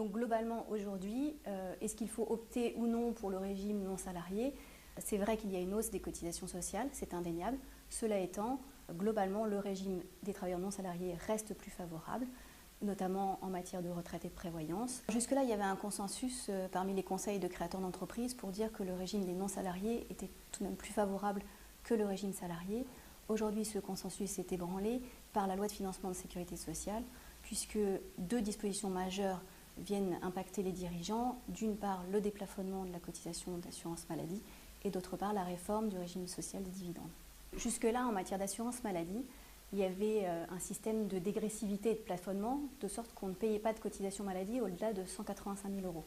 Donc globalement aujourd'hui, est-ce qu'il faut opter ou non pour le régime non salarié? C'est vrai qu'il y a une hausse des cotisations sociales, c'est indéniable. Cela étant, globalement, le régime des travailleurs non salariés reste plus favorable, notamment en matière de retraite et de prévoyance. Jusque-là, il y avait un consensus parmi les conseils de créateurs d'entreprises pour dire que le régime des non salariés était tout de même plus favorable que le régime salarié. Aujourd'hui, ce consensus s'est ébranlé par la loi de financement de sécurité sociale, puisque deux dispositions majeures viennent impacter les dirigeants. D'une part, le déplafonnement de la cotisation d'assurance maladie et d'autre part, la réforme du régime social des dividendes. Jusque-là, en matière d'assurance maladie, il y avait un système de dégressivité et de plafonnement, de sorte qu'on ne payait pas de cotisation maladie au-delà de 185 000 €.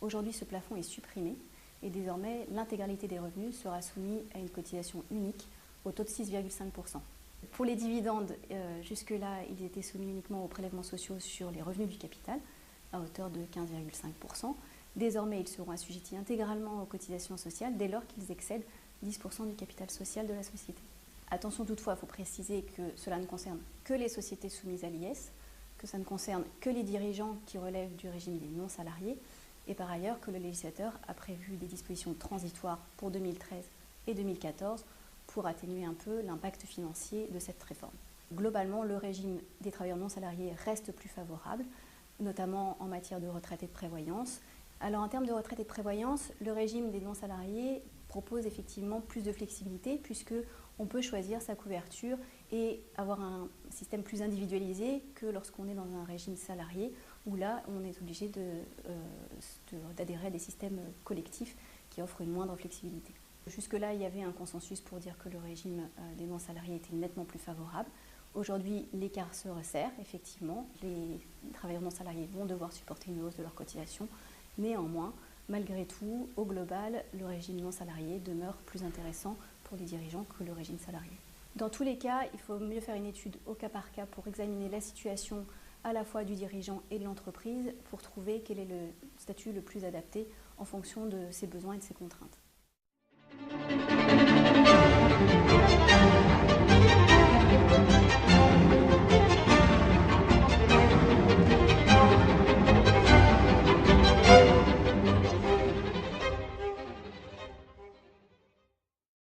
Aujourd'hui, ce plafond est supprimé et désormais, l'intégralité des revenus sera soumise à une cotisation unique au taux de 6,5%. Pour les dividendes, jusque-là, ils étaient soumis uniquement aux prélèvements sociaux sur les revenus du capital, à hauteur de 15,5%. Désormais, ils seront assujettis intégralement aux cotisations sociales dès lors qu'ils excèdent 10% du capital social de la société. Attention toutefois, il faut préciser que cela ne concerne que les sociétés soumises à l'IS, que ça ne concerne que les dirigeants qui relèvent du régime des non-salariés, et par ailleurs que le législateur a prévu des dispositions transitoires pour 2013 et 2014 pour atténuer un peu l'impact financier de cette réforme. Globalement, le régime des travailleurs non salariés reste plus favorable, notamment en matière de retraite et de prévoyance. Alors en termes de retraite et de prévoyance, le régime des non-salariés propose effectivement plus de flexibilité puisqu'on peut choisir sa couverture et avoir un système plus individualisé que lorsqu'on est dans un régime salarié où là on est obligé d'adhérer à des systèmes collectifs qui offrent une moindre flexibilité. Jusque-là, il y avait un consensus pour dire que le régime des non-salariés était nettement plus favorable. Aujourd'hui, l'écart se resserre, effectivement. Les travailleurs non-salariés vont devoir supporter une hausse de leur cotisation. Néanmoins, malgré tout, au global, le régime non-salarié demeure plus intéressant pour les dirigeants que le régime salarié. Dans tous les cas, il faut mieux faire une étude au cas par cas pour examiner la situation à la fois du dirigeant et de l'entreprise pour trouver quel est le statut le plus adapté en fonction de ses besoins et de ses contraintes.